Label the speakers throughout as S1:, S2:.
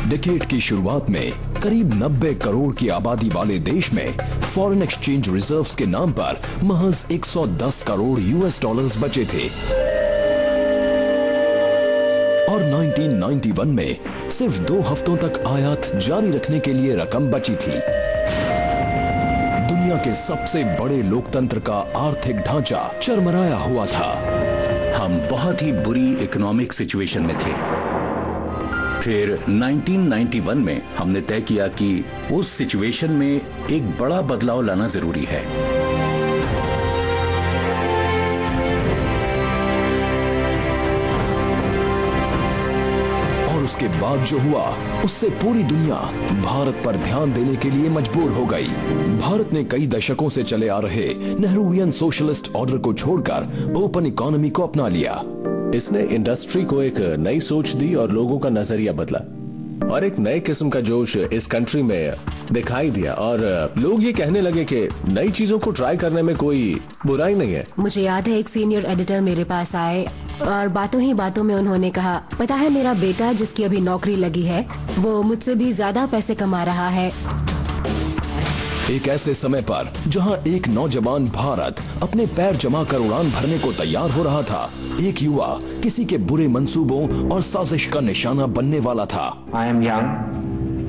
S1: Decade की शुरुआत में करीब 90 करोड़ की आबादी वाले देश में फॉरेन एक्सचेंज रिजर्व्स के नाम पर महज 110 करोड़ यूएस डॉलर्स बचे थे और 1991 में सिर्फ 2 हफ्तों तक आयात जारी रखने के लिए रकम बची थी। दुनिया के सबसे बड़े लोकतंत्र का आर्थिक ढांचा चरमराया हुआ था।
S2: हम बहुत ही बुरी इकोनॉमिक सिचुएशन में थे। फिर 1991 में हमने तय किया कि उस सिचुएशन में एक बड़ा बदलाव लाना जरूरी है।
S1: और उसके बाद जो हुआ उससे पूरी दुनिया भारत पर ध्यान देने के लिए मजबूर हो गई। भारत ने कई दशकों से चले आ रहे नेहरूवियन सोशलिस्ट ऑर्डर को छोड़कर ओपन इकोनॉमी को अपना लिया।
S3: इसने इंडस्ट्री को एक नई सोच दी और लोगों का नजरिया बदला और एक नए किस्म का जोश इस कंट्री में दिखाई दिया और लोग ये कहने लगे कि नई चीजों को ट्राई करने में कोई बुराई नहीं है।
S4: मुझे याद है एक सीनियर एडिटर मेरे पास आए और बातों ही बातों में उन्होंने कहा, पता है मेरा बेटा जिसकी अभी नौकरी लगी है वो मुझसे भी ज्यादा पैसे कमा रहा है।
S1: एक ऐसे समय पर जहां एक नौजवान भारत अपने पैर जमा कर उड़ान भरने को तैयार हो रहा था, एक युवा किसी के बुरे मंसूबों और साजिश का निशाना बनने वाला था।
S5: I am young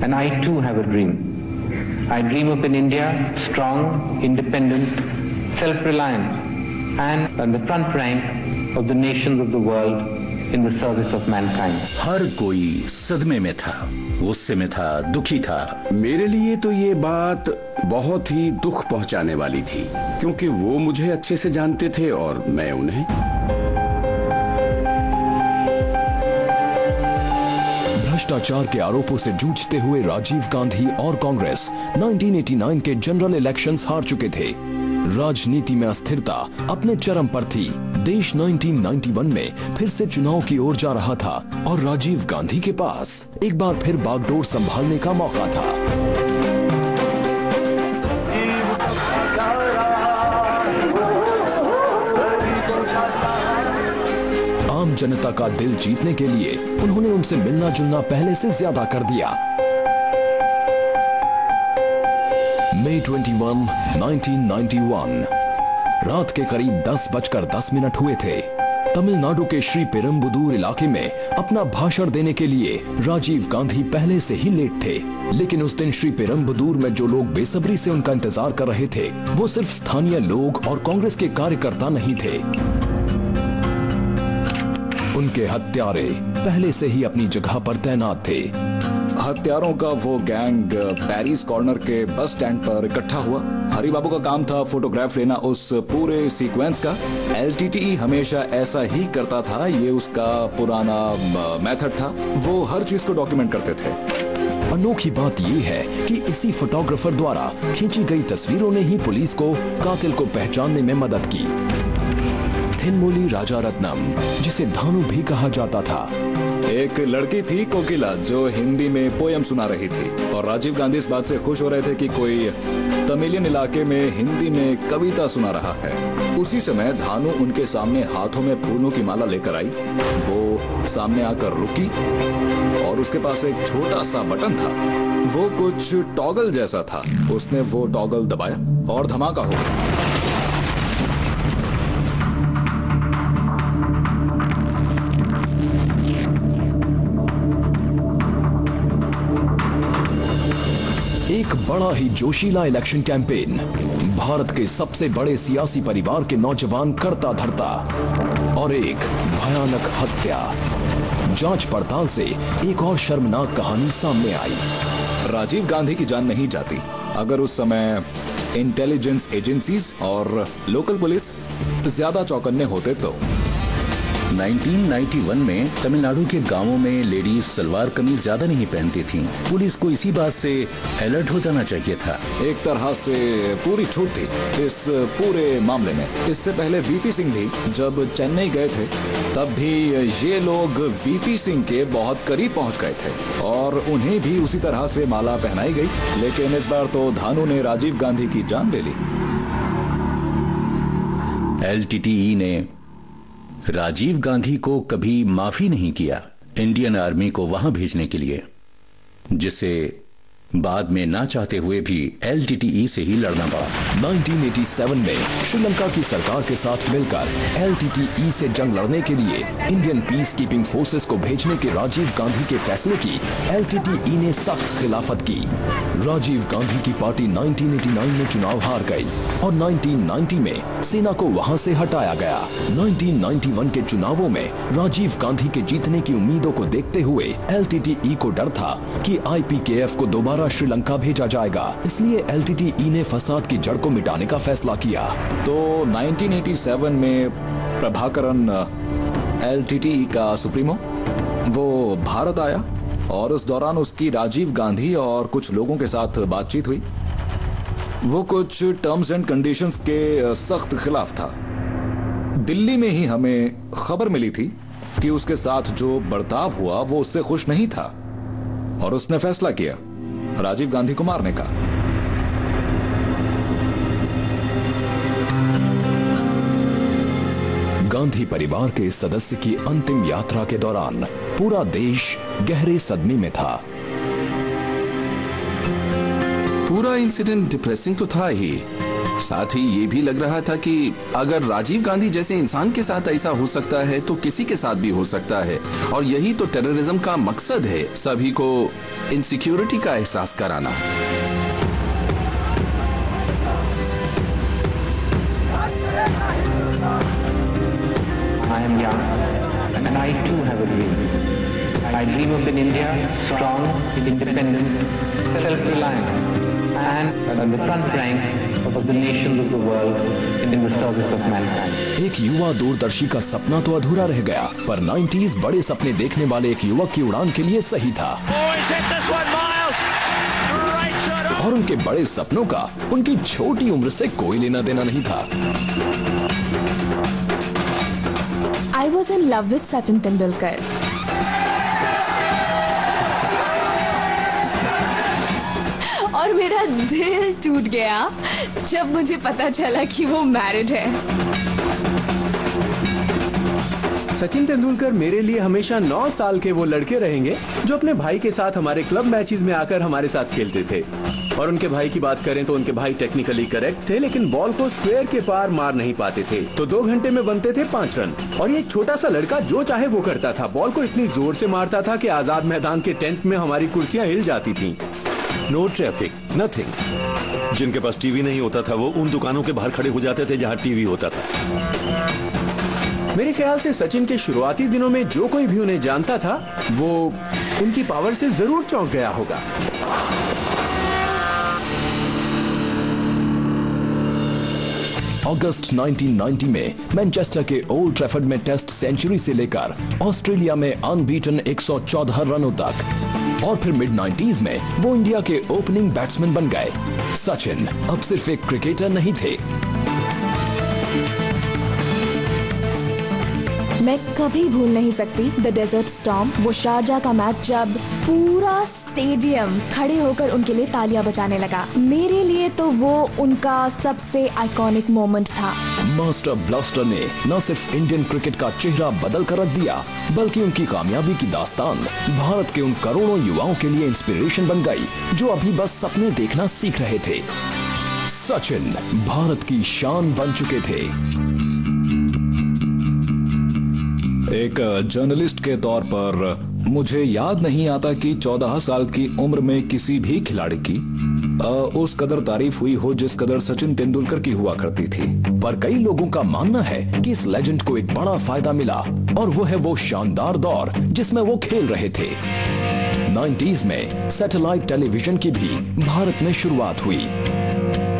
S5: and I too have a dream. I dream of an India strong, independent, self-reliant and on the front rank of the nations of the world in the service of mankind.
S2: हर कोई सदमे में था, गुस्से में था, दुखी था।
S6: मेरे लिए तो ये बात बहुत ही दुख पहुंचाने वाली थी क्योंकि वो मुझे अच्छे से जानते थे और मैं उन्हें।
S1: भ्रष्टाचार के आरोपों से जूझते हुए राजीव गांधी और कांग्रेस 1989 के जनरल इलेक्शंस हार चुके थे। राजनीति में अस्थिरता अपने चरम पर थी। देश 1991 में फिर से चुनाव की ओर जा रहा था और राजीव गांधी के पास एक बार फिर बागडोर संभालने का मौका था। आम जनता का दिल जीतने के लिए उन्होंने उनसे मिलना जुलना पहले से ज्यादा कर दिया। मई 21, 1991 रात के करीब 10:10 हुए थे। तमिलनाडु के श्री पेरम्बुदूर इलाके में अपना भाषण देने के लिए राजीव गांधी पहले से ही लेट थे, लेकिन उस दिन श्री पेरम्बुदूर में जो लोग बेसब्री से उनका इंतजार कर रहे थे वो सिर्फ स्थानीय लोग और कांग्रेस के कार्यकर्ता नहीं थे। उनके हत्यारे पहले से ही अपनी जगह पर तैनात थे।
S7: हत्यारों का वो गैंग पेरिस कॉर्नर के बस स्टैंड पर इकट्ठा हुआ। हरी बाबू का काम था फोटोग्राफ लेना उस पूरे सीक्वेंस का। एलटीटीई हमेशा ऐसा ही करता था, ये उसका पुराना मेथड था। वो हर चीज को डॉक्यूमेंट करते थे।
S1: अनोखी बात यह है कि इसी फोटोग्राफर द्वारा खींची गई तस्वीरों ने ही पुलिस को कातिल को पहचानने में मदद की। थिनमोली राजारत्नम, जिसे धानु भी कहा जाता था,
S7: एक लड़की थी कोकिला जो हिंदी में पोयम सुना रही थी और राजीव गांधी इस बात से खुश हो रहे थे कि कोई तमिलियन इलाके में हिंदी में कविता सुना रहा है। उसी समय धानु उनके सामने हाथों में फूलों की माला लेकर आई। वो सामने आकर रुकी और उसके पास एक छोटा सा बटन था, वो कुछ टॉगल जैसा था। उसने वो टॉगल दबाया और धमाका हो गया।
S1: एक बड़ा ही जोशीला इलेक्शन कैंपेन, भारत के सबसे बड़े सियासी परिवार के नौजवान करता धरता और एक भयानक हत्या। जांच पड़ताल से एक और शर्मनाक कहानी सामने आई।
S7: राजीव गांधी की जान नहीं जाती अगर उस समय इंटेलिजेंस एजेंसीज और लोकल पुलिस ज्यादा चौकन्ने होते तो।
S2: 1991 में तमिलनाडु के गांवों में लेडीज सलवार कमीज ज्यादा नहीं पहनती थीं। पुलिस को इसी बात से अलर्ट हो जाना चाहिए था।
S7: एक तरह से पूरी छूट थी इस पूरे मामले में। इससे पहले वीपी सिंह भी जब चेन्नई गए थे तब भी ये लोग वीपी सिंह के बहुत करीब पहुंच गए थे और उन्हें भी उसी तरह से माला पहनाई गई, लेकिन इस बार तो धानु ने राजीव गांधी की जान ले ली।
S2: एलटीटीई ने राजीव गांधी को कभी माफी नहीं किया इंडियन आर्मी को वहां भेजने के लिए। जिसे बाद में ना चाहते हुए भी LTTE से ही लड़ना पड़ा।
S1: 1987 में श्रीलंका की सरकार के साथ मिलकर LTTE से जंग लड़ने के लिए इंडियन पीस कीपिंग फोर्सेस को भेजने के राजीव गांधी के फैसले की LTTE ने सख्त खिलाफत की। राजीव गांधी की पार्टी 1989 में चुनाव हार गई और 1990 में सेना को वहां से हटाया गया। 1991 के चुनावों में राजीव गांधी के जीतने की उम्मीदों को देखते हुए LTTE को डर था कि IPKF को दोबारा श्रीलंका भेजा जाएगा, इसलिए LTTE ने फसाद की जड़ को मिटाने का फैसला किया।
S7: तो 1987 में प्रभाकरन LTTE का सुप्रीमो वो भारत आया और उस दौरान उसकी राजीव गांधी और कुछ लोगों के साथ बातचीत हुई। वो कुछ टर्म्स एंड कंडीशंस के सख्त खिलाफ था। दिल्ली में ही हमें खबर मिली थी कि उसके साथ जो बर्ताव हुआ वो उससे खुश नहीं था और उसने फैसला किया राजीव गांधी को मारने का।
S1: गांधी परिवार के इस सदस्य की अंतिम यात्रा के दौरान पूरा देश गहरे सदमे में था।
S8: पूरा इंसिडेंट डिप्रेसिंग तो था ही, साथ ही ये भी लग रहा था कि अगर राजीव गांधी जैसे इंसान के साथ ऐसा हो सकता है तो किसी के साथ भी हो सकता है, और यही तो टेररिज्म का मकसद है, सभी को इनसिक्योरिटी का एहसास कराना।
S5: I am young, and I too have a dream. I dream of an India strong, independent, self-reliant, and on the front rank of the nations of the world in the service of mankind.
S1: एक युवा दूरदर्शी का सपना तो अधूरा रह गया, पर 90s बड़े सपने देखने वाले एक युवक की उड़ान के लिए सही था। और उनके बड़े सपनों का उनकी छोटी उम्र से कोई लेना देना नहीं था।
S9: I was in love with Sachin Tendulkar. और मेरा दिल टूट गया जब मुझे पता चला कि वो मैरिड है।
S10: सचिन तेंदुलकर मेरे लिए हमेशा 9 साल के वो लड़के रहेंगे जो अपने भाई के साथ हमारे क्लब मैचेस में आकर हमारे साथ खेलते थे। और उनके भाई की बात करें तो उनके भाई टेक्निकली करेक्ट थे, लेकिन बॉल को स्क्वायर के पार मार नहीं पाते थे, तो 2 घंटे में बनते थे 5 रन। और ये छोटा सा लड़का जो चाहे वो करता था, बॉल को इतनी जोर से मारता था कि आजाद मैदान के टेंट में हमारी कुर्सियां हिल जाती थीं।
S11: No traffic, nothing. जिनके पास टीवी नहीं होता था वो उन दुकानों के बाहर खड़े हो जाते थे जहां टीवी होता था।
S10: मेरे ख्याल से सचिन के शुरुआती दिनों में जो कोई भी उन्हें जानता था वो उनकी पावर से जरूर चौंक गया होगा।
S1: अगस्त 1990 में मैनचेस्टर के ओल्ड ट्रैफर्ड में टेस्ट सेंचुरी से लेकर ऑस्ट्रेलिया में अनबीटन 114 रनों तक, और फिर मिड 90s में वो इंडिया के ओपनिंग बैट्समैन बन गए। सचिन अब सिर्फ एक क्रिकेटर नहीं थे।
S9: मैं कभी भूल नहीं सकती द डेजर्ट स्टॉर्म, वो शारजा का मैच जब पूरा स्टेडियम खड़े होकर उनके लिए तालियां बजाने लगा। मेरे लिए तो वो उनका सबसे आइकॉनिक मोमेंट था।
S1: मास्टर ब्लास्टर ने न सिर्फ इंडियन क्रिकेट का चेहरा बदल कर रख दिया, बल्कि उनकी कामयाबी की दास्तान भारत के उन करोड़ों युवाओं के लिए इंस्पिरेशन बन गई जो अभी बस सपने देखना सीख रहे थे। सचिन भारत की शान बन चुके थे।
S7: एक जर्नलिस्ट के तौर पर मुझे याद नहीं आता कि 14 साल की उम्र में किसी भी खिलाड़ी की उस कदर तारीफ हुई हो जिस कदर सचिन तेंदुलकर की हुआ करती थी।
S1: पर कई लोगों का मानना है कि इस लेजेंड को एक बड़ा फायदा मिला, और वो है वो शानदार दौर जिसमें वो खेल रहे थे। 90s में सैटेलाइट टेलीविजन की भी भारत में शुरुआत हुई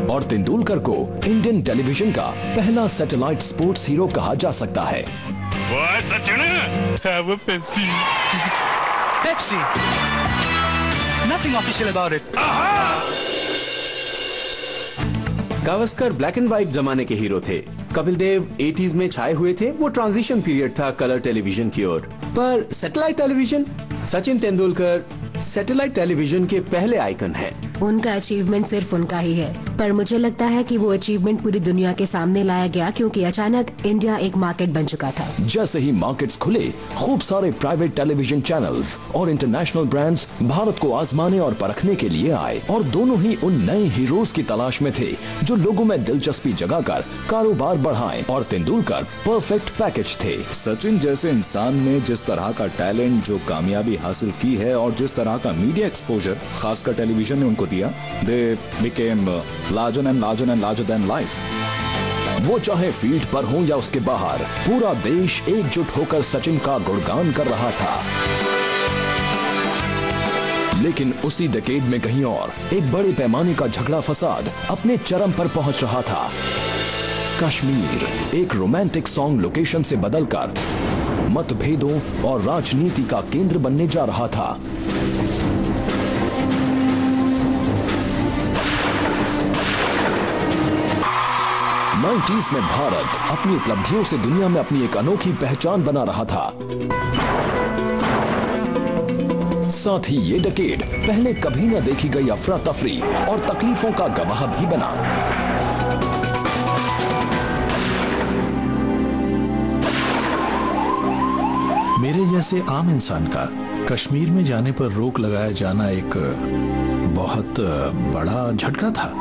S1: और तेंदुलकर को इंडियन टेलीविजन का पहला सैटेलाइट स्पोर्ट्स हीरो कहा जा सकता है।
S12: Sachin, have a Pepsi. Pepsi? Nothing official about it.
S10: Gavaskar black and white जमाने के हीरो थे। कपिल देव 80s में छाए हुए थे, वो ट्रांजिशन पीरियड था कलर टेलीविजन की ओर। पर satellite television, Sachin Tendulkar satellite television के पहले आइकन हैं।
S4: उनका अचीवमेंट सिर्फ उनका ही है, पर मुझे लगता है कि वो अचीवमेंट पूरी दुनिया के सामने लाया गया क्योंकि अचानक इंडिया एक मार्केट बन चुका था।
S1: जैसे ही मार्केट्स खुले, खूब सारे प्राइवेट टेलीविजन चैनल्स और इंटरनेशनल ब्रांड्स भारत को आजमाने और परखने के लिए आए और दोनों ही उन नए हीरोज की तलाश में थे जो लोगों में दिलचस्पी जगाकर कारोबार बढ़ाएं, और तेंदुलकर परफेक्ट पैकेज थे।
S7: सचिन जैसे इंसान ने जिस तरह का टैलेंट, जो कामयाबी हासिल की है और जिस तरह का मीडिया एक्सपोजर खासकर टेलीविजन ने उनको दिया, they became larger and larger and larger than life.
S1: वो चाहे फील्ड पर हो या उसके बाहर, पूरा देश एकजुट होकर सचिन का गुणगान कर रहा था। लेकिन उसी डेकेड में कहीं और एक बड़े पैमाने का झगड़ा फसाद अपने चरम पर पहुंच रहा था। कश्मीर एक रोमांटिक सॉन्ग लोकेशन से बदलकर मतभेदों और राजनीति का केंद्र बनने जा रहा था। नाइंटीज़ में भारत अपनी उपलब्धियों से दुनिया में अपनी एक अनोखी पहचान बना रहा था। साथ ही ये डेकेड पहले कभी न देखी गई अफरा तफरी और तकलीफों का गवाह भी बना।
S13: मेरे जैसे आम इंसान का कश्मीर में जाने पर रोक लगाया जाना एक बहुत बड़ा झटका था।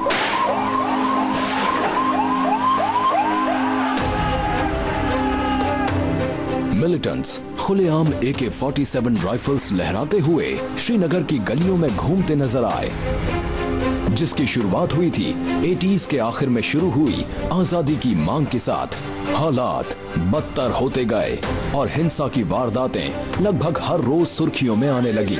S1: मिलिटेंट्स खुलेआम AK-47 राइफल्स लहराते हुए श्रीनगर की गलियों में घूमते नजर आए, जिसकी शुरुआत हुई थी 80s के आखिर में शुरू हुई आजादी की मांग के साथ। हालात बदतर होते गए और हिंसा की वारदातें लगभग हर रोज सुर्खियों में आने लगी।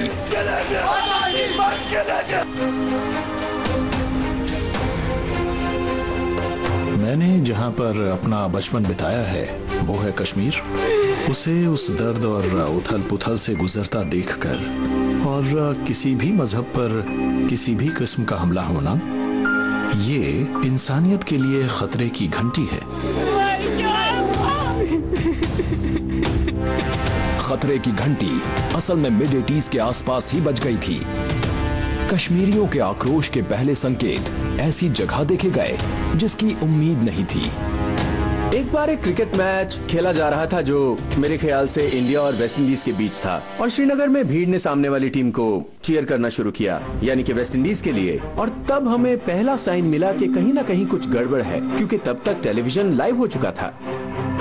S13: मैंने जहां पर अपना बचपन बिताया है वो है कश्मीर। उसे उस दर्द और उथल पुथल से गुजरता देखकर और किसी भी मजहब पर किसी भी किस्म का हमला होना, ये इंसानियत के लिए खतरे की घंटी है।
S1: खतरे की घंटी असल में मिड 80s के आसपास ही बज गई थी। कश्मीरियों के आक्रोश के पहले संकेत ऐसी जगह देखे गए जिसकी उम्मीद नहीं थी।
S10: एक बार एक क्रिकेट मैच खेला जा रहा था जो मेरे ख्याल से इंडिया और वेस्ट इंडीज के बीच था, और श्रीनगर में भीड़ ने सामने वाली टीम को चीयर करना शुरू किया, यानी कि वेस्ट इंडीज के लिए। और तब हमें पहला साइन मिला कि कहीं ना कहीं कुछ गड़बड़ है, क्योंकि तब तक टेलीविजन लाइव हो चुका था।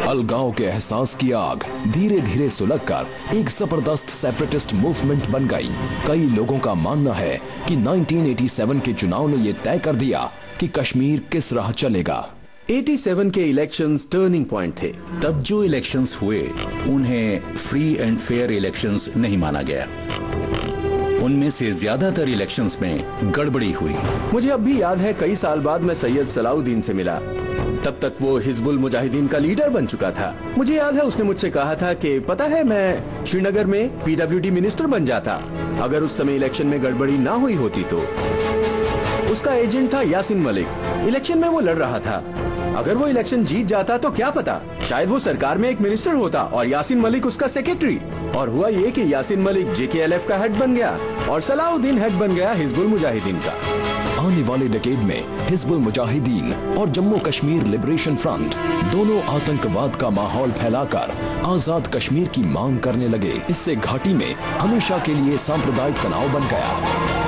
S1: अलगाव के एहसास की आग धीरे धीरे सुलगकर एक जबरदस्त सेपरेटिस्ट मूवमेंट बन गई। कई लोगों का मानना है कि 1987 के चुनाव ने यह तय कर दिया कि कश्मीर किस राह चलेगा।
S10: 87 के इलेक्शंस टर्निंग पॉइंट थे।
S2: तब जो इलेक्शंस हुए उन्हें फ्री एंड फेयर इलेक्शंस नहीं माना गया। उनमें से ज्यादातर इलेक्शंस में गड़बड़ी हुई।
S10: मुझे अब भी याद है, कई साल बाद मैं सैयद सलाउद्दीन से मिला। तब तक वो हिजबुल मुजाहिदीन का लीडर बन चुका था। मुझे याद है उसने मुझसे कहा था कि पता है, मैं श्रीनगर में PWD मिनिस्टर बन जाता अगर उस समय इलेक्शन में गड़बड़ी ना हुई होती तो। उसका एजेंट था यासिन मलिक। इलेक्शन में वो लड़ रहा था। अगर वो इलेक्शन जीत जाता तो क्या पता, शायद वो सरकार में एक मिनिस्टर होता और यासिन मलिक उसका सेक्रेटरी। और हुआ ये कि यासिन मलिक JKLF का हेड बन गया और सलाउद्दीन हेड बन गया हिजबुल मुजाहिदीन का।
S1: आने वाले डेकेड में हिजबुल मुजाहिदीन और जम्मू कश्मीर लिबरेशन फ्रंट दोनों आतंकवाद का माहौल फैलाकर आजाद कश्मीर की मांग करने लगे। इससे घाटी में हमेशा के लिए सांप्रदायिक तनाव बन गया।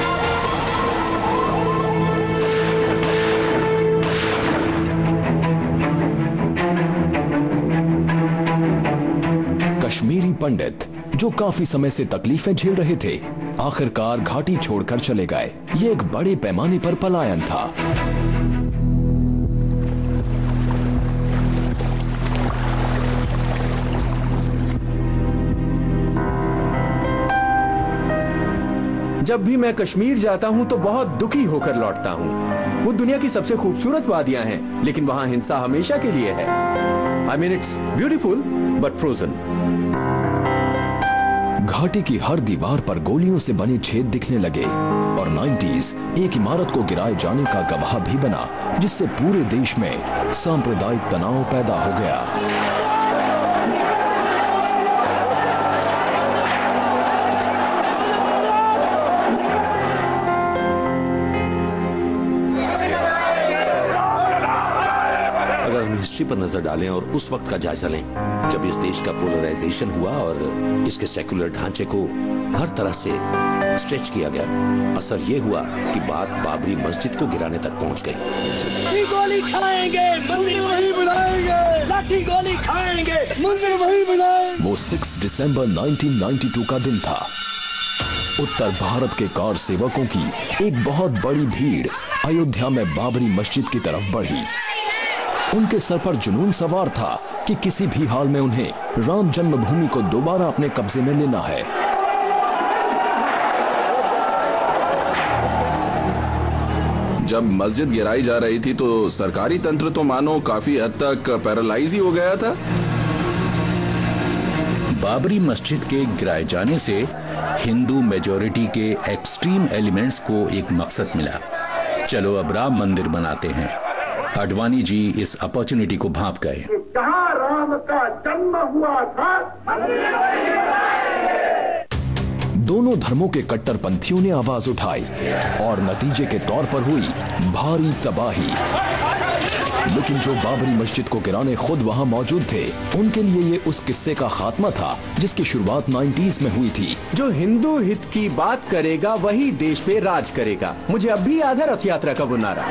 S1: कश्मीरी पंडित जो काफी समय से तकलीफें झेल रहे थे, आखिरकार घाटी छोड़कर चले गए। ये एक बड़े पैमाने पर पलायन था।
S10: जब भी मैं कश्मीर जाता हूं तो बहुत दुखी होकर लौटता हूं। वो दुनिया की सबसे खूबसूरत वादियां हैं, लेकिन वहां हिंसा हमेशा के लिए है। I mean, it's beautiful, but frozen.
S1: घाटी की हर दीवार पर गोलियों से बने छेद दिखने लगे और 90s एक इमारत को गिराए जाने का गवाह भी बना, जिससे पूरे देश में सांप्रदायिक तनाव पैदा हो गया।
S11: हिस्ट्री पर नजर डालें और उस वक्त का जायजा लें जब इस देश का पोलराइजेशन हुआ और इसके सेक्युलर ढांचे को हर तरह से स्ट्रेच किया गया। असर ये हुआ कि बात बाबरी मस्जिद को गिराने तक पहुंच गई।
S14: गोली खाएंगे, मंदिर वहीं बनाएंगे, लाठी गोली खाएंगे, मंदिर वहीं बनाएंगे।
S1: वो 6 दिसंबर 1992 का दिन था। उत्तर भारत के कार सेवकों की एक बहुत बड़ी भीड़ अयोध्या में बाबरी मस्जिद की तरफ बढ़ी। उनके सर पर जुनून सवार था कि किसी भी हाल में उन्हें राम जन्मभूमि को दोबारा अपने कब्जे में लेना है।
S8: जब मस्जिद गिराई जा रही थी तो सरकारी तंत्र तो मानो काफी हद तक पैरालाइज ही हो गया था।
S2: बाबरी मस्जिद के गिराए जाने से हिंदू मेजॉरिटी के एक्सट्रीम एलिमेंट्स को एक मकसद मिला, चलो अब राम मंदिर बनाते हैं। आडवाणी जी इस अपॉर्चुनिटी को भांप गए।
S14: जहां राम का जन्म हुआ था,
S1: दोनों धर्मों के कट्टरपंथियों ने आवाज उठाई और नतीजे के तौर पर हुई भारी तबाही। लेकिन जो बाबरी मस्जिद को गिराने खुद वहां मौजूद थे, उनके लिए ये उस किस्से का खात्मा था जिसकी शुरुआत 90s में हुई थी।
S10: जो हिंदू हित की बात करेगा वही देश पे राज करेगा। मुझे अब भी याद है रथ यात्रा का वो नारा।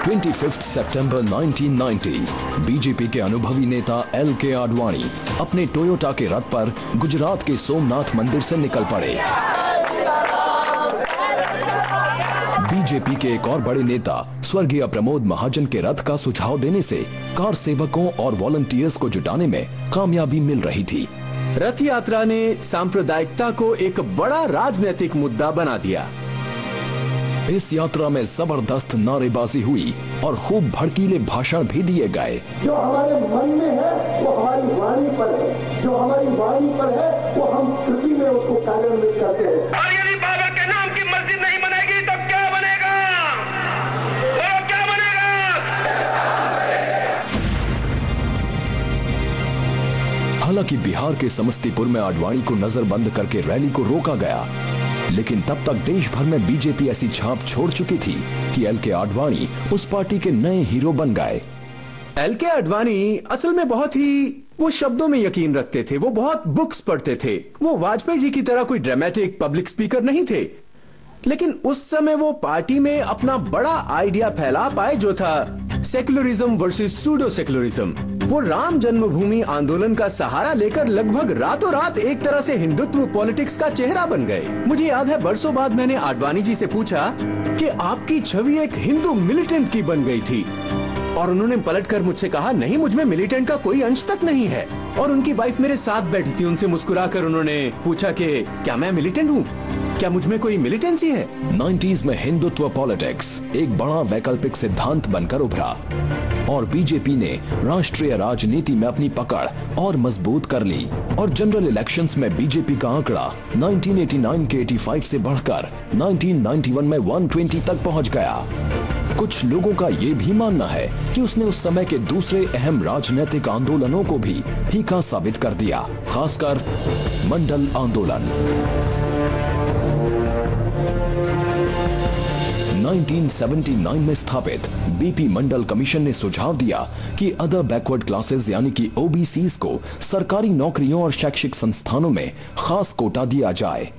S1: 25 सितंबर 1990 बीजेपी के अनुभवी नेता LK आडवाणी अपने टोयोटा के रथ पर गुजरात के सोमनाथ मंदिर से निकल पड़े। बीजेपी के एक और बड़े नेता स्वर्गीय प्रमोद महाजन के रथ का सुझाव देने से कार सेवकों और वॉलंटियर्स को जुटाने में कामयाबी मिल रही थी।
S10: रथ यात्रा ने सांप्रदायिकता को एक बड़ा राजनीतिक मुद्दा बना दिया।
S1: इस यात्रा में जबरदस्त नारेबाजी हुई और खूब भड़कीले भाषण भी दिए गए।
S14: जो हमारे मन में है वो हमारी वाणी पर है, जो हमारी वाणी पर है वो हम कृति में उसको कार्यान्वित करते हैं। और यदि बाबा के नाम की मस्जिद नहीं बनेगी तो क्या बनेगा? वो क्या बनेगा?
S1: हालांकि बिहार के समस्तीपुर में आडवाणी को नजरबंद करके रैली को रोका गया, लेकिन तब तक देश भर में बीजेपी ऐसी छाप छोड़ चुकी थी कि LK आडवाणी उस पार्टी के नए हीरो बन गए।
S10: LK आडवाणी असल में बहुत ही वो शब्दों में यकीन रखते थे। वो बहुत बुक्स पढ़ते थे। वो वाजपेयी जी की तरह कोई ड्रामेटिक पब्लिक स्पीकर नहीं थे, लेकिन उस समय वो पार्टी में अपना बड़ा आइडिया फैला पाए, जो था सेक्युलरिज्म वर्सेस सूडो सेक्युलरिज्म। वो राम जन्मभूमि आंदोलन का सहारा लेकर लगभग रातों रात एक तरह से हिंदुत्व पॉलिटिक्स का चेहरा बन गए। मुझे याद है बरसों बाद मैंने आडवाणी जी से पूछा कि आपकी छवि एक हिंदू मिलिटेंट की बन गई थी, और उन्होंने पलटकर मुझसे कहा, नहीं, मुझ में मिलिटेंट का कोई अंश तक नहीं है। और उनकी वाइफ मेरे साथ बैठी थी। उनसे मुस्कुराकर उन्होंने पूछा कि क्या मैं मिलिटेंट हूँ, क्या मुझ में कोई मिलिटेंसी है?
S1: 90s में हिंदुत्व पॉलिटिक्स एक बड़ा वैकल्पिक सिद्धांत बनकर उभरा और बीजेपी ने राष्ट्रीय राजनीति में अपनी पकड़ और मजबूत कर ली और जनरल इलेक्शंस में बीजेपी का आंकड़ा 1989 के 85 से बढ़कर 1991 में 120 तक पहुंच गया। कुछ लोगों का ये भी मानना है कि उसने उस समय के दूसरे अहम राजनीतिक आंदोलनों को भी फीका साबित कर दिया, खासकर मंडल आंदोलन। 1979 में स्थापित बीपी मंडल कमीशन ने सुझाव दिया कि अदर बैकवर्ड क्लासेस यानी कि OBCs को सरकारी नौकरियों और शैक्षिक संस्थानों में खास कोटा दिया जाए।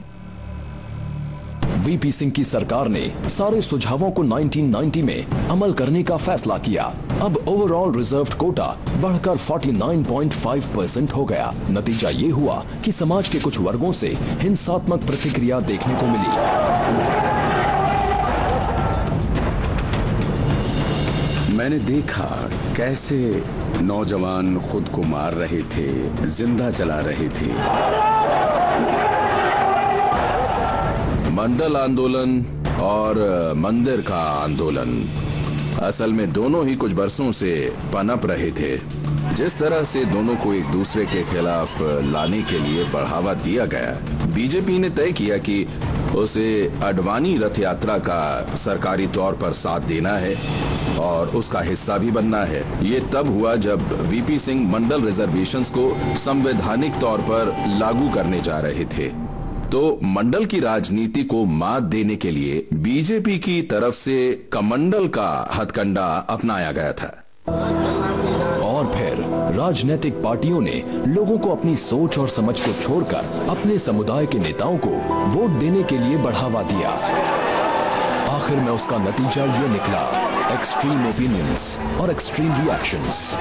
S1: VP सिंह की सरकार ने सारे सुझावों को 1990 में अमल करने का फैसला किया। अब ओवरऑल रिजर्व्ड कोटा बढ़कर 49.5% हो गया। नतीजा ये हुआ कि समाज के कुछ वर्गों से हिंसात्मक प्रतिक्रिया देखने को मिली।
S6: मैंने देखा कैसे नौजवान खुद को मार रहे थे, जिंदा जला रहे थे।
S8: मंडल आंदोलन और मंदिर का आंदोलन असल में दोनों ही कुछ बरसों से पनप रहे थे। जिस तरह से दोनों को एक दूसरे के खिलाफ लाने के लिए बढ़ावा दिया गया, बीजेपी ने तय किया कि उसे आडवाणी रथ यात्रा का सरकारी तौर पर साथ देना है और उसका हिस्सा भी बनना है। ये तब हुआ जब VP सिंह मंडल रिजर्वेशंस को संवैधानिक तौर पर लागू करने जा रहे थे। तो मंडल की राजनीति को मात देने के लिए बीजेपी की तरफ से कमंडल का हथकंडा अपनाया गया था।
S1: और फिर राजनीतिक पार्टियों ने लोगों को अपनी सोच और समझ को छोड़कर अपने समुदाय के नेताओं को वोट देने के लिए बढ़ावा दिया। आखिर में उसका नतीजा ये निकला, एक्सट्रीम ओपिनियंस और एक्सट्रीम रिएक्शंस।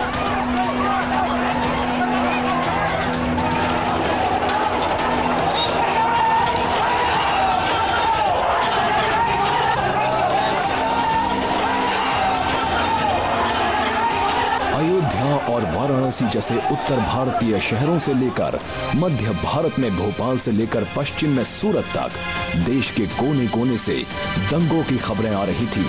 S1: अयोध्या और वाराणसी जैसे उत्तर भारतीय शहरों से लेकर मध्य भारत में भोपाल से लेकर पश्चिम में सूरत तक देश के कोने कोने से दंगों की खबरें आ रही थी।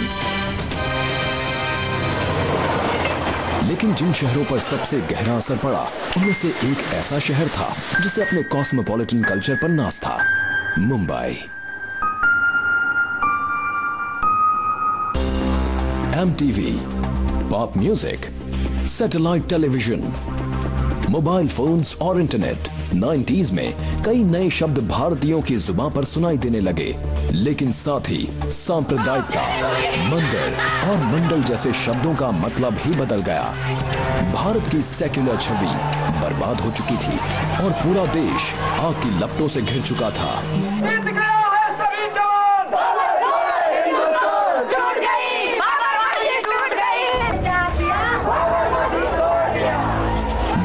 S1: लेकिन जिन शहरों पर सबसे गहरा असर पड़ा उनमें से एक ऐसा शहर था जिसे अपने कॉस्मोपॉलिटन कल्चर पर नाज था, Mumbai. MTV, pop music, satellite television, mobile phones और इंटरनेट 90s में कई नए शब्द भारतीयों की जुबान पर सुनाई देने लगे, लेकिन साथ ही सांप्रदायिकता, मंदिर और मंडल जैसे शब्दों का मतलब ही बदल गया। भारत की सेक्युलर छवि बर्बाद हो चुकी थी और पूरा देश आग की लपटों से घिर चुका था।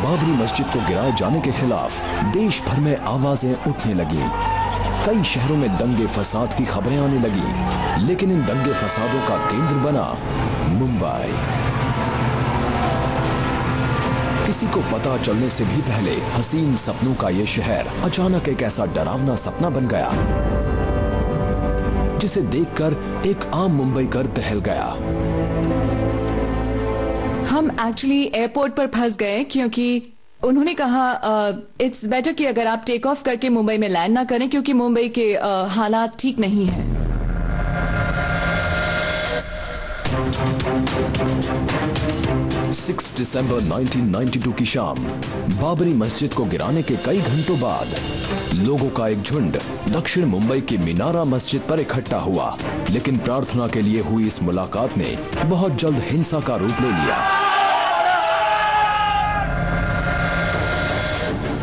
S1: बाबरी मस्जिद को गिराए जाने के खिलाफ देश भर में आवाजें उठने लगी। कई शहरों में दंगे फसाद की खबरें आने लगी, लेकिन इन दंगे फसादों का केंद्र बना मुंबई। किसी को पता चलने से भी पहले हसीन सपनों का यह शहर अचानक एक ऐसा डरावना सपना बन गया जिसे देखकर एक आम मुंबईकर दहल गया।
S15: हम एक्चुअली एयरपोर्ट पर फंस गए क्योंकि उन्होंने कहा इट्स बेटर कि अगर आप टेक ऑफ करके मुंबई में लैंड ना करें क्योंकि मुंबई के हालात ठीक नहीं हैं।
S1: 6 दिसंबर 1992 की शाम बाबरी मस्जिद को गिराने के कई घंटों बाद लोगों का एक झुंड दक्षिण मुंबई की मीनारा मस्जिद पर इकट्ठा हुआ, लेकिन प्रार्थना के लिए हुई इस मुलाकात ने बहुत जल्द हिंसा का रूप ले लिया।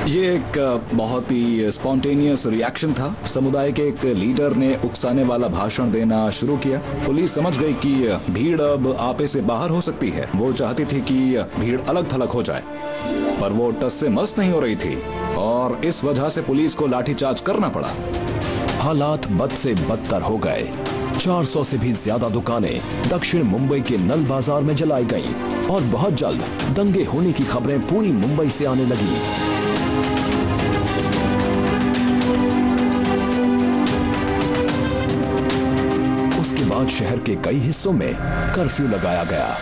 S7: ये एक बहुत ही स्पॉन्टेनियस रिएक्शन था। समुदाय के एक लीडर ने उकसाने वाला भाषण देना शुरू किया। पुलिस समझ गई कि भीड़ अब आपे से बाहर हो सकती है। वो चाहती थी कि भीड़ अलग थलग हो जाए, पर वो टस से मस्त नहीं हो रही थी और इस वजह से पुलिस को लाठीचार्ज करना पड़ा।
S1: हालात बद से बदतर हो गए। 400 से भी ज्यादा दुकानें दक्षिण मुंबई के नल बाजार में जलाई गईं और बहुत जल्द दंगे होने की खबरें पूरी मुंबई से आने लगी। उसके बाद शहर के कई हिस्सों में कर्फ्यू लगाया गया।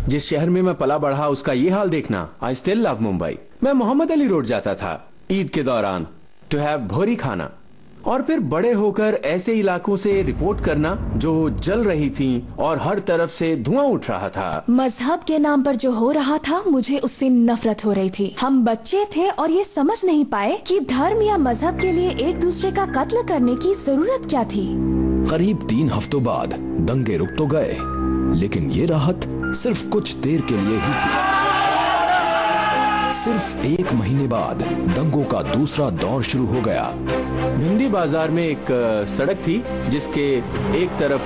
S10: जिस शहर में मैं पला बढ़ा उसका ये हाल देखना, आई स्टिल लव मुंबई। मैं मोहम्मद अली रोड जाता था ईद के दौरान टू हैव भोरी खाना, और फिर बड़े होकर ऐसे इलाकों से रिपोर्ट करना जो जल रही थी और हर तरफ से धुआं उठ रहा था।
S9: मजहब के नाम पर जो हो रहा था मुझे उससे नफरत हो रही थी। हम बच्चे थे और ये समझ नहीं पाए कि धर्म या मजहब के लिए एक दूसरे का कत्ल करने की जरूरत क्या थी।
S1: करीब 3 हफ्तों बाद दंगे रुक तो गए, लेकिन ये राहत सिर्फ कुछ देर के लिए ही थी। सिर्फ 1 महीने बाद दंगों का दूसरा दौर शुरू हो गया।
S10: भिंडी बाजार में एक सड़क थी जिसके एक तरफ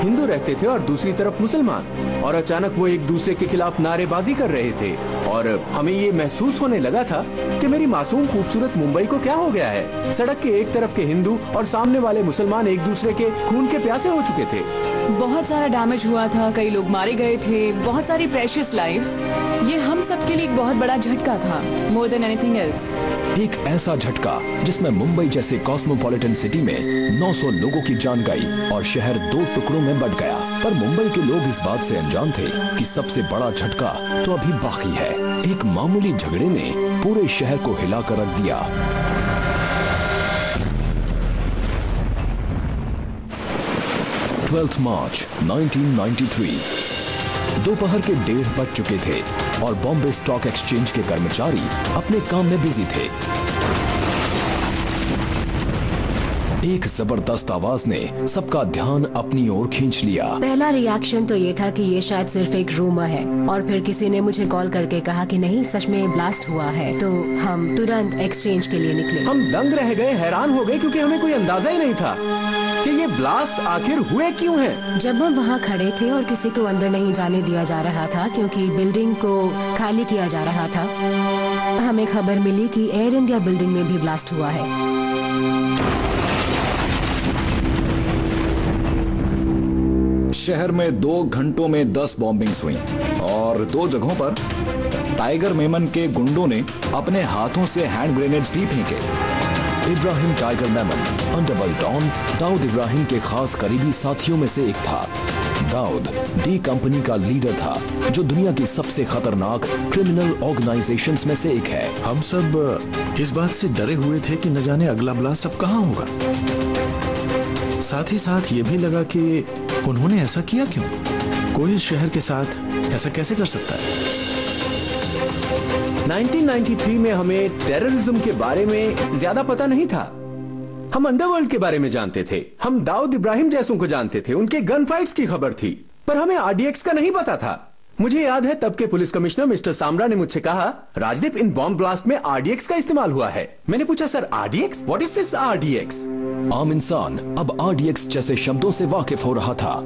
S10: हिंदू रहते थे और दूसरी तरफ मुसलमान, और अचानक वो एक दूसरे के खिलाफ नारेबाजी कर रहे थे और हमें ये महसूस होने लगा था कि मेरी मासूम खूबसूरत मुंबई को क्या हो गया है। सड़क के एक तरफ के हिंदू और सामने वाले मुसलमान एक दूसरे के खून के प्यासे हो चुके थे।
S15: बहुत सारा डैमेज हुआ था, कई लोग मारे गए थे, बहुत सारी प्रेशियस लाइव्स। ये हम सब के लिए एक बहुत बड़ा झटका था, मोर देन एनीथिंग एल्स।
S1: एक ऐसा झटका जिसमें मुंबई जैसे कॉस्मोपॉलिटन सिटी में 900 लोगों की जान गई और शहर 2 टुकड़ों में बंट गया। पर मुंबई के लोग इस बात से अनजान थे कि सबसे बड़ा झटका तो अभी बाकी है। एक मामूली झगड़े ने पूरे शहर को हिलाकर रख दिया। मार्च 1993 दोपहर के 1:30 बज चुके थे और बॉम्बे स्टॉक एक्सचेंज के कर्मचारी अपने काम में बिजी थे। एक जबरदस्त आवाज ने सबका ध्यान अपनी ओर खींच लिया।
S4: पहला रिएक्शन तो ये था कि ये शायद सिर्फ एक रूमर है, और फिर किसी ने मुझे कॉल करके कहा कि नहीं, सच में ब्लास्ट हुआ है। तो हम तुरंत एक्सचेंज के लिए निकले।
S10: हम दंग रह गए, हैरान हो गए, क्योंकि हमें कोई अंदाजा ही नहीं था कि ये ब्लास्ट आखिर हुए क्यों हैं।
S4: जब हम वहाँ खड़े थे और किसी को अंदर नहीं जाने दिया जा रहा था क्योंकि बिल्डिंग को खाली किया जा रहा था, हमें खबर मिली कि एयर इंडिया बिल्डिंग में भी ब्लास्ट हुआ है।
S7: शहर में 2 घंटों में 10 बॉम्बिंग्स हुई और 2 जगहों पर टाइगर मेमन के गुंडों ने अपने हाथों से हैंड ग्रेनेड्स भी फेंके।
S1: Ibrahim Tiger Memon underworld don Dawood Ibrahim के खास करीबी साथियों में से एक था। दाऊद डी कंपनी का लीडर था, जो दुनिया की सबसे खतरनाक क्रिमिनल ऑर्गेनाइजेशंस में से एक है।
S13: हम सब इस बात से डरे हुए थे कि न जाने अगला ब्लास्ट अब कहाँ होगा। साथ ही साथ ये भी लगा कि उन्होंने ऐसा किया क्यों? कोई इस शहर के साथ ऐसा कैसे कर सकता है?
S10: 1993 में हमें टेररिज्म के बारे में ज्यादा पता नहीं था। हम अंडरवर्ल्ड के बारे में जानते थे, हम दाऊद इब्राहिम जैसों को जानते थे, उनके गन फाइट्स की खबर थी, पर हमें आरडीएक्स का नहीं पता था। मुझे याद है तब के पुलिस कमिश्नर मिस्टर सामरा ने मुझसे कहा, राजदीप, इन बॉम्ब ब्लास्ट में आरडीएक्स का इस्तेमाल हुआ है। मैंने पूछा, sir RDX? What is this RDX?
S1: आम इंसान अब आरडीएक्स जैसे शब्दों से वाकिफ हो रहा था।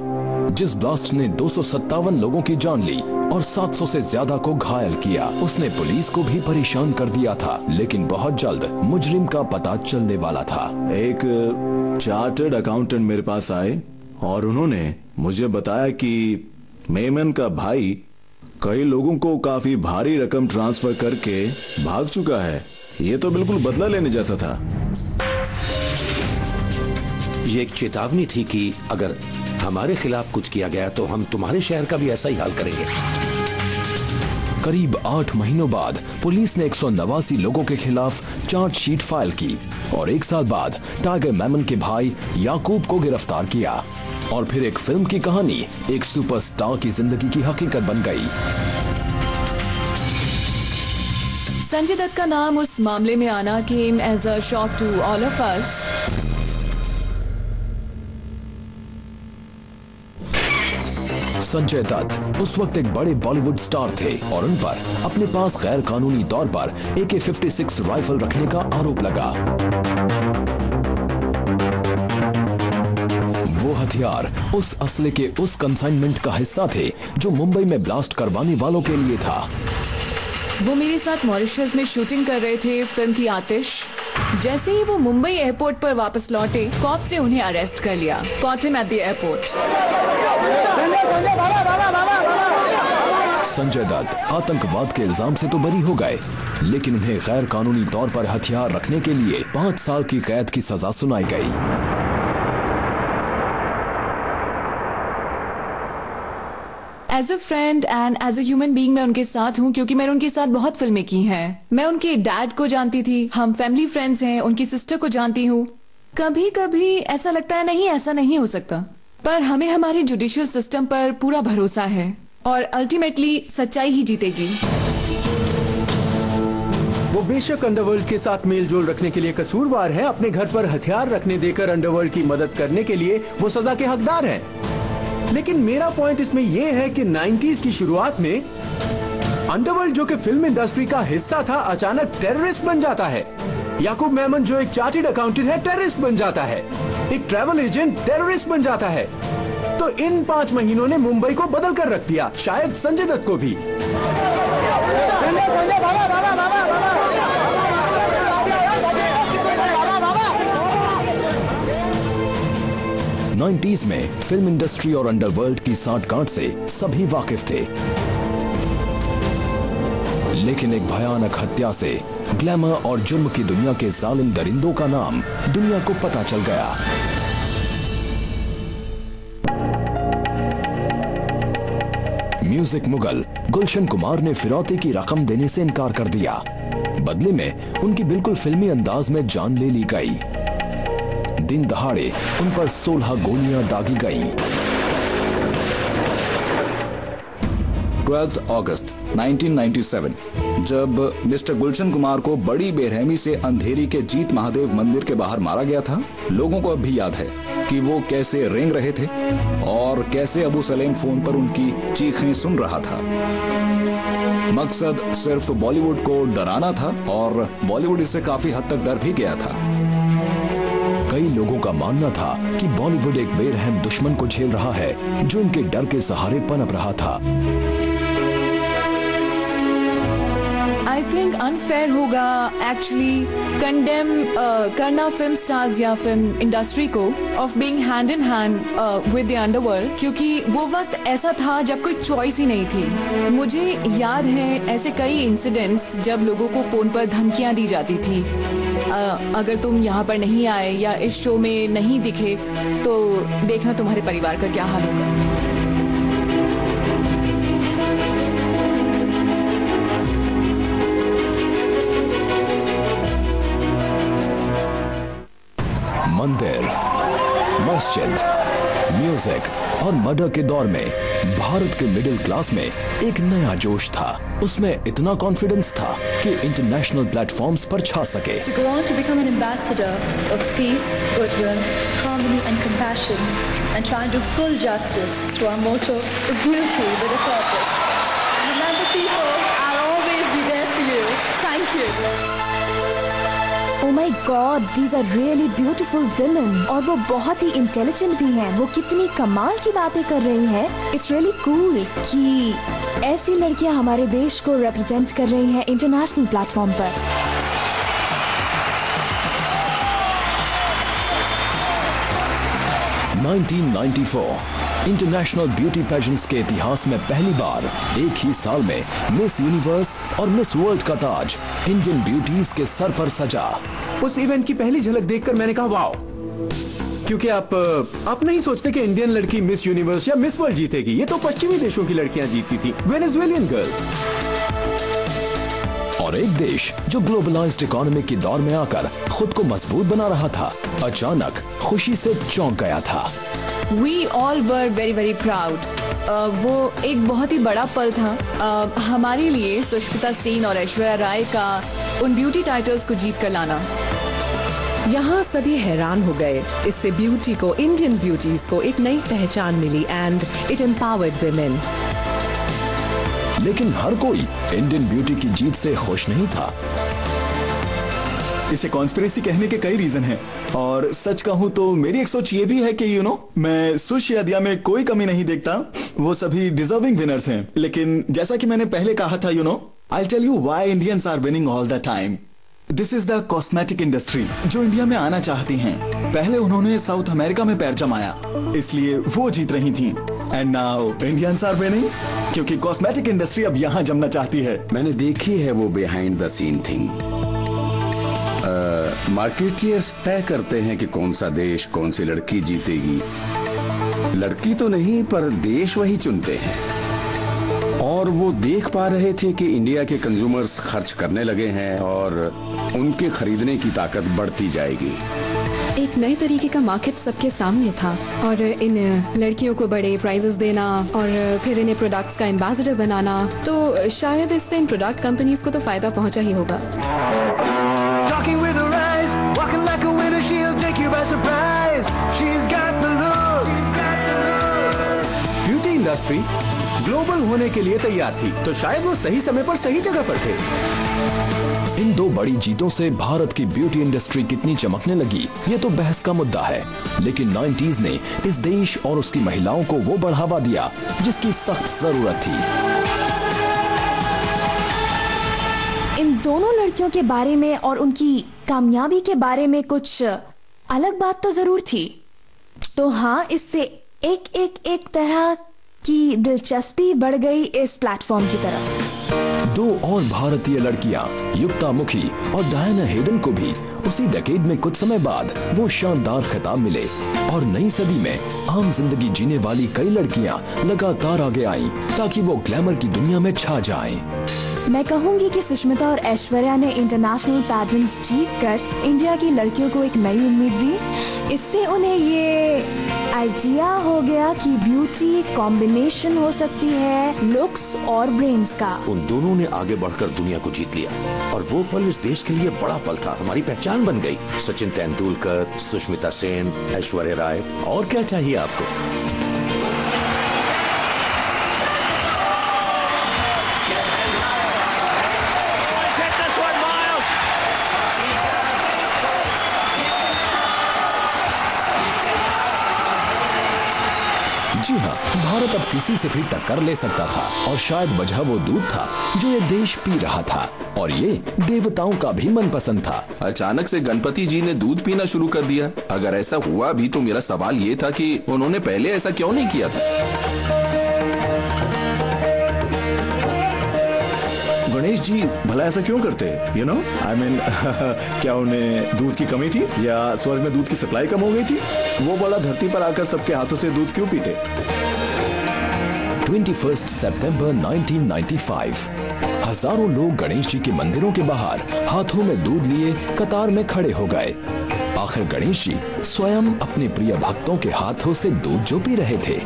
S1: जिस ब्लास्ट ने 257 लोगों की जान ली और 700 से ज्यादा को घायल किया, उसने पुलिस को भी परेशान कर दिया था। लेकिन बहुत जल्द मुजरिम का पता चलने वाला था।
S3: एक चार्टर्ड अकाउंटेंट मेरे पास आए और उन्होंने मुझे बताया कि मेमन का भाई कई लोगों को काफी भारी रकम ट्रांसफर करके भाग चुका है। ये तो बिल्कुल बदला लेने जैसा था।
S11: ये एक चेतावनी थी कि अगर हमारे खिलाफ कुछ किया गया तो हम तुम्हारे शहर का भी ऐसा ही हाल करेंगे।
S1: करीब 8 महीनों बाद पुलिस ने 189 लोगों के खिलाफ चार्जशीट फाइल की और 1 साल बाद टाइगर मेमन के भाई याकूब को गिरफ्तार किया। और फिर एक फिल्म की कहानी एक सुपरस्टार की जिंदगी की हकीकत बन गई।
S15: संजय दत्त का नाम उस मामले में आना came as a shock to all of us.
S1: Sanjay Dutt उस वक्त एक बड़े बॉलीवुड स्टार थे और उन पर अपने पास गैर कानूनी तौर पर AK-56 राइफल रखने का आरोप लगा। वो हथियार उस असले के उस कंसाइनमेंट का हिस्सा थे जो मुंबई में ब्लास्ट करवाने वालों के लिए था।
S15: वो मेरे साथ मॉरिशस में शूटिंग कर रहे थे, फिल्म थी आतिश। जैसे ही वो मुंबई एयरपोर्ट पर वापस लौटे, कॉप्स ने उन्हें अरेस्ट कर लिया। Caught him at the airport.
S1: Sanjay Dutt आतंकवाद के इल्जाम से तो बरी हो गए, लेकिन उन्हें गैर कानूनी तौर पर हथियार रखने के लिए 5 साल की कैद की सजा सुनाई गई।
S15: As a friend and as a human being मैं उनके साथ हूँ, क्योंकि मैंने उनके साथ बहुत फिल्में की हैं। मैं उनके डैड को जानती थी, हम फैमिली फ्रेंड्स हैं, उनकी सिस्टर को जानती हूँ। कभी कभी ऐसा लगता है नहीं, ऐसा नहीं हो सकता, पर हमें हमारे जुडिशियल सिस्टम पर पूरा भरोसा है और अल्टीमेटली सच्चाई ही जीतेगी।
S10: वो बेशक अंडरवर्ल्ड के साथ मेल जोल रखने के लिए कसूरवार है, अपने घर पर हथियार रखने देकर अंडरवर्ल्ड की मदद करने के लिए वो सजा के हकदार हैं। लेकिन मेरा पॉइंट इसमें यह है कि 90s की शुरुआत में अंडरवर्ल्ड, जो कि फिल्म इंडस्ट्री का हिस्सा था, अचानक टेररिस्ट बन जाता है। याकूब मेमन, जो एक चार्टर्ड अकाउंटेंट है, टेररिस्ट बन जाता है। एक ट्रैवल एजेंट टेररिस्ट बन जाता है। तो इन 5 महीनों ने मुंबई को बदल कर रख दिया, शायद संजय दत्त को भी।
S1: 90s में फिल्म इंडस्ट्री और अंडरवर्ल्ड की सांठगांठ से सभी वाकिफ थे, लेकिन एक भयानक हत्या से ग्लैमर और जुर्म की दुनिया के जालिम दरिंदों का नाम दुनिया को पता चल गया। म्यूजिक मुगल गुलशन कुमार ने फिरौती की रकम देने से इनकार कर दिया। बदले में उनकी बिल्कुल फिल्मी अंदाज में जान ले ली गई। दिन दहाड़े उन पर 16 गोलियां दागी गईं।
S7: 12 अगस्त 1997 जब मिस्टर गुलशन कुमार को बड़ी बेरहमी से अंधेरी के जीत महादेव मंदिर के बाहर मारा गया था, लोगों को अब भी याद है कि वो कैसे रेंग रहे थे और कैसे अबू सलेम फोन पर उनकी चीखें सुन रहा था। मकसद सिर्फ बॉलीवुड को डराना था और बॉलीवुड इससे काफी हद तक डर भी गया था।
S1: कई लोगों का मानना था कि बॉलीवुड एक बेरहम दुश्मन को झेल रहा है जो इनके डर के सहारे पनप रहा था।
S15: आई थिंक अनफेयर होगा एक्चुअली कंडेम करना फिल्म स्टार्स या फिल्म इंडस्ट्री को of being hand in hand with the underworld, क्योंकि वो वक्त ऐसा था जब कोई चॉइस ही नहीं थी। मुझे याद है ऐसे कई इंसिडेंट्स जब लोगों को फोन पर धमकियां दी जाती थी, अगर तुम यहाँ पर नहीं आए या इस शो में नहीं दिखे तो देखना तुम्हारे परिवार का क्या हाल होगा।
S1: मंदिर, मस्जिद, म्यूजिक और मर्डर के दौर में भारत के मिडिल क्लास में एक नया जोश था। उसमें इतना कॉन्फिडेंस था कि इंटरनेशनल प्लेटफॉर्म्स पर छा सके।
S16: To go on to become an ambassador of peace, goodwill, harmony and compassion and try and do full justice to our motto, beauty with a purpose. Remember people, I'll always be there for you. Thank you.
S9: Oh my God, these are really beautiful women. और वो बहुत ही intelligent भी हैं। वो कितनी कमाल की बातें कर रही हैं। It's really cool कि ऐसी लड़कियां हमारे देश को रिप्रेजेंट कर रही हैं इंटरनेशनल प्लेटफॉर्म पर।
S1: इंटरनेशनल ब्यूटी पेजेंट्स के इतिहास में पहली बार एक ही साल में मिस यूनिवर्स और मिस वर्ल्ड का ताज इंडियन ब्यूटीज के सर पर सजा।
S10: उस इवेंट की पहली झलक देखकर मैंने कहा वाओ, क्योंकि आप नहीं सोचते कि इंडियन लड़की मिस यूनिवर्स या मिस वर्ल्ड जीतेगी। ये तो पश्चिमी देशों की लड़कियां जीतती थी, वेनेजुएलियन गर्ल्स।
S1: और एक देश जो ग्लोबलाइज्ड इकोनॉमी के दौर में आकर खुद को मजबूत बना रहा था, अचानक खुशी से चौंक गया था।
S15: We all were very very proud. वो एक बहुत ही बड़ा पल था हमारे लिए, सुष्मिता सेन और ऐश्वर्या राय का उन ब्यूटी टाइटल्स को जीत कर लाना।
S17: यहाँ सभी हैरान हो गए। इससे ब्यूटी को, इंडियन ब्यूटीज को एक नई पहचान मिली एंड इट एम्पावर्ड वुमेन।
S1: लेकिन हर कोई इंडियन ब्यूटी की जीत से खुश नहीं था।
S18: इसे कॉन्स्पिरेसी कहने के कई रीजन हैं, और सच कहूं तो मेरी एक सोच ये भी है कि मैं सुश या दिया में कोई कमी नहीं देखता। वो सभी डिजर्विंग विनर्स हैं। लेकिन जैसा कि मैंने पहले कहा था, I tell you why Indians are winning all the time. This is the cosmetic industry जो इंडिया में आना चाहती हैं। पहले उन्होंने साउथ अमेरिका में पैर जमाया, इसलिए वो जीत रही थी। And now Indians are winning क्योंकि कॉस्मेटिक इंडस्ट्री अब यहाँ जमना चाहती है।
S6: मैंने देखी है वो behind the scene thing. Marketeers तय करते हैं कि कौन सा देश, कौन सी लड़की जीतेगी। लड़की तो नहीं पर देश वही चुनते हैं। और वो देख पा रहे थे कि इंडिया के कंज्यूमर्स खर्च करने लगे हैं और उनके खरीदने की ताकत बढ़ती जाएगी।
S17: एक नए तरीके का मार्केट सबके सामने था, और इन लड़कियों को बड़े प्राइजेस देना और फिर इन्हें प्रोडक्ट्स का एम्बेसडर बनाना, तो शायद इससे इन प्रोडक्ट कंपनीज को तो फायदा पहुंचा ही होगा।
S14: Talking with her eyes, walking like a winner, she'll take you by surprise. She's got the look.
S10: Beauty industry global होने के लिए तैयार थी, तो शायद वो सही समय पर सही जगह पर थे।
S1: इन दो बड़ी जीतों से भारत की ब्यूटी इंडस्ट्री कितनी चमकने लगी, ये तो बहस का मुद्दा है। लेकिन 90s ने इस देश और उसकी महिलाओं को वो बढ़ावा दिया जिसकी सख्त जरूरत थी।
S9: इन दोनों लड़कियों के बारे में और उनकी कामयाबी के बारे में कुछ अलग बात तो जरूर थी। तो हाँ, इससे एक तरह की दिलचस्पी बढ़ गई इस प्लेटफॉर्म की तरफ।
S1: दो और भारतीय लड़कियां, युक्ता मुखी और डायना हेडन को भी उसी डेकेड में कुछ समय बाद वो शानदार खिताब मिले, और नई सदी में आम जिंदगी जीने वाली कई लड़कियां लगातार आगे आईं ताकि वो ग्लैमर की दुनिया में छा जाएं।
S9: मैं कहूंगी कि सुष्मिता और ऐश्वर्या ने इंटरनेशनल पैजेंट्स जीतकर इंडिया की लड़कियों को एक नई उम्मीद दी। इससे उन्हें ये आइडिया हो गया कि ब्यूटी कॉम्बिनेशन हो सकती है लुक्स और ब्रेन्स का।
S11: उन दोनों ने आगे बढ़कर दुनिया को जीत लिया और वो पल इस देश के लिए बड़ा पल था, हमारी पहचान बन गई। सचिन तेंदुलकर, सुष्मिता सेन, ऐश्वर्या राय, और क्या चाहिए आपको?
S1: जी हाँ, भारत अब किसी से भी टक्कर ले सकता था और शायद वजह वो दूध था जो ये देश पी रहा था और ये देवताओं का भी मनपसंद था।
S8: अचानक से गणपति जी ने दूध पीना शुरू कर दिया। अगर ऐसा हुआ भी तो मेरा सवाल ये था कि उन्होंने पहले ऐसा क्यों नहीं किया था?
S18: गणेश जी भला ऐसा क्यों करते? यू नो आई मीन क्या उन्हें दूध की कमी थी या स्वर्ग में दूध की सप्लाई कम हो गई थी? वो बड़ा धरती पर आकर सबके हाथों से दूध क्यों पीते?
S1: 21 सितंबर 1995 हजारों लोग गणेश जी के मंदिरों के बाहर हाथों में दूध लिए कतार में खड़े हो गए। आखिर गणेश जी स्वयं अपने प्रिय भक्तों के हाथों से दूध जो पी रहे थे।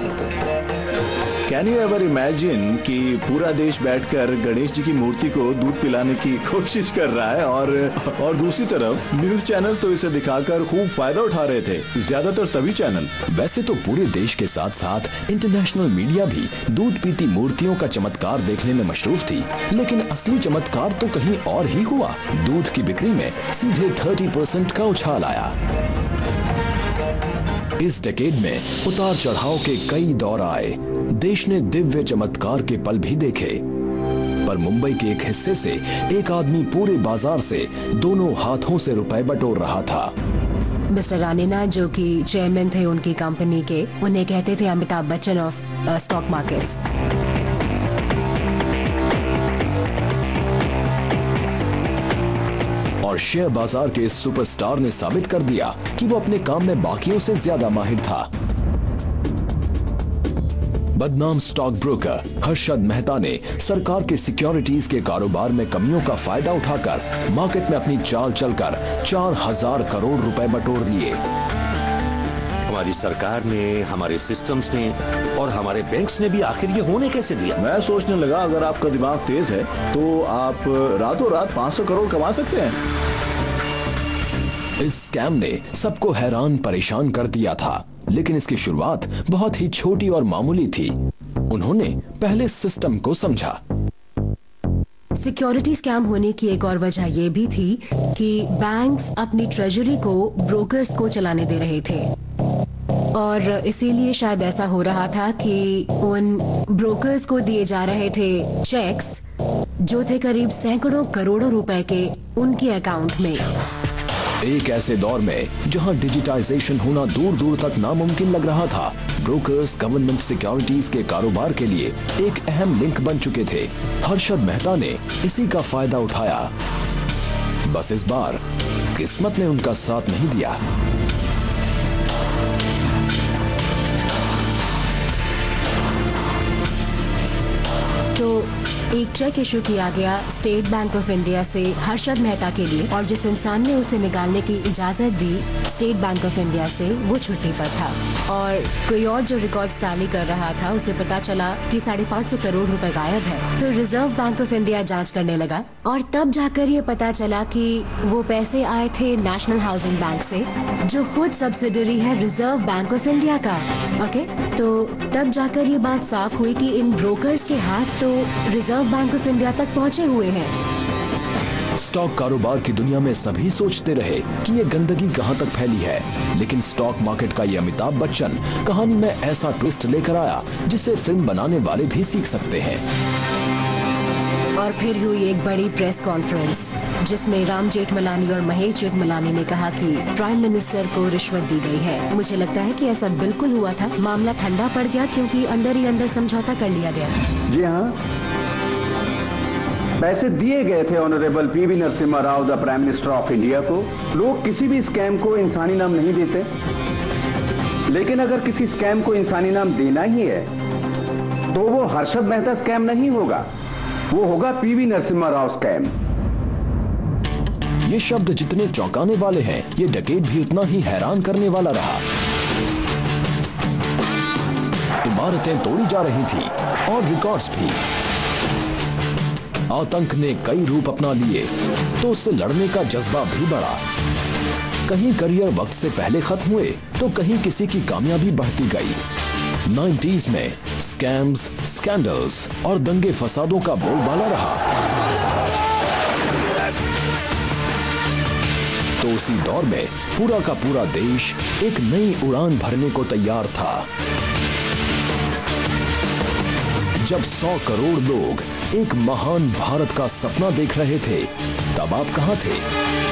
S18: कैन यू एवर इमेजिन कि पूरा देश बैठकर गणेश जी की मूर्ति को दूध पिलाने की कोशिश कर रहा है और दूसरी तरफ न्यूज चैनल्स तो इसे दिखाकर खूब फायदा उठा रहे थे, ज्यादातर सभी चैनल।
S1: वैसे तो पूरे देश के साथ साथ इंटरनेशनल मीडिया भी दूध पीती मूर्तियों का चमत्कार देखने में मशरूफ थी, लेकिन असली चमत्कार तो कहीं और ही हुआ। दूध की बिक्री में सीधे 30% का उछाल आया। इस डेकेड में उतार चढ़ाव के कई दौर आए। देश ने दिव्य चमत्कार के पल भी देखे, पर मुंबई के एक हिस्से से एक आदमी पूरे बाजार से दोनों हाथों से रुपए बटोर रहा था।
S4: मिस्टर रानीना, जो कि चेयरमैन थे उनकी कंपनी के, उन्हें कहते थे Amitabh Bachchan of stock markets.
S1: और शेयर बाजार के इस सुपरस्टार ने साबित कर दिया कि वो अपने काम में बाकियों से ज्यादा माहिर था। बदनाम स्टॉक ब्रोकर हर्षद मेहता ने सरकार के सिक्योरिटीज के कारोबार में कमियों का फायदा उठाकर मार्केट में अपनी चाल चलकर 4000 करोड़ रुपए बटोर लिए।
S11: हमारी सरकार ने, हमारे सिस्टम्स ने और हमारे बैंक्स ने भी आखिर ये होने कैसे दिया?
S18: मैं सोचने लगा अगर आपका दिमाग तेज है तो आप रातों रात 500 करोड़ कमा सकते हैं।
S1: इस स्कैम ने सबको हैरान परेशान कर दिया था, लेकिन इसकी शुरुआत बहुत ही छोटी और मामूली थी। उन्होंने पहले सिस्टम को समझा।
S4: सिक्योरिटी स्कैम होने की एक और वजह यह भी थी कि बैंक्स अपनी ट्रेजरी को ब्रोकर्स को चलाने दे रहे थे और इसीलिए शायद ऐसा हो रहा था कि उन ब्रोकर्स को दिए जा रहे थे चेक्स जो थे करीब सैकड़ों करोड़ों रुपए के उनके अकाउंट में।
S1: एक ऐसे दौर में जहां डिजिटाइजेशन होना दूर दूर तक नामुमकिन लग रहा था, ब्रोकर्स गवर्नमेंट सिक्योरिटीज के कारोबार के लिए एक अहम लिंक बन चुके थे। हर्षद मेहता ने इसी का फायदा उठाया। बस इस बार किस्मत ने उनका साथ नहीं दिया।
S4: तो एक चेक इशू किया गया स्टेट बैंक ऑफ इंडिया से हर्षद मेहता के लिए, और जिस इंसान ने उसे निकालने की इजाजत दी स्टेट बैंक ऑफ इंडिया से, वो छुट्टी पर था। और कोई और जो रिकॉर्ड्स टैली कर रहा था, उसे पता चला कि 550 करोड़ रुपए गायब है। फिर रिजर्व बैंक ऑफ इंडिया जांच करने लगा और तब जाकर ये पता चला कि वो पैसे आए थे नेशनल हाउसिंग बैंक से, जो खुद सब्सिडरी है रिजर्व बैंक ऑफ इंडिया का। ओके, तो तब जाकर ये बात साफ हुई कि इन ब्रोकर्स के हाथ तो रिजर्व बैंक ऑफ इंडिया तक पहुंचे हुए हैं।
S1: स्टॉक कारोबार की दुनिया में सभी सोचते रहे कि ये गंदगी कहां तक फैली है, लेकिन स्टॉक मार्केट का ये अमिताभ बच्चन कहानी में ऐसा ट्विस्ट लेकर आया जिसे फिल्म बनाने वाले भी सीख सकते हैं।
S4: और फिर हुई एक बड़ी प्रेस कॉन्फ्रेंस जिसमें राम जेठमलानी और महेश जेठमलानी ने कहा कि प्राइम मिनिस्टर को रिश्वत दी गई है। मुझे लगता है कि ऐसा बिल्कुल हुआ था। मामला ठंडा पड़ गया क्योंकि अंदर ही अंदर समझौता कर लिया गया।
S19: जी हाँ, पैसे दिए गए थे honourable PV Narasimha Rao the prime minister of India को। लोग किसी भी स्कैम को इंसानी नाम नहीं देते, लेकिन अगर किसी स्कैम को इंसानी नाम देना ही है तो वो हर्षद मेहता स्कैम नहीं होगा, वो होगा पीवी नरसिम्हा राव स्कैम।
S1: ये शब्द जितने चौंकाने वाले हैं, ये डकैत भी उतना ही हैरान करने वाला रहा। इमारतें तोड़ी जा रही थी और रिकॉर्ड्स भी। आतंक ने कई रूप अपना लिए तो उससे लड़ने का जज्बा भी बढ़ा। कहीं करियर वक्त से पहले खत्म हुए तो कहीं किसी की कामयाबी बढ़ती गई। 90s में स्कैम्स, स्कैंडल्स और दंगे फसादों का बोलबाला रहा। तो उसी दौर में पूरा का पूरा देश एक नई उड़ान भरने को तैयार था। जब 100 करोड़ लोग एक महान भारत का सपना देख रहे थे, तब आप कहां थे?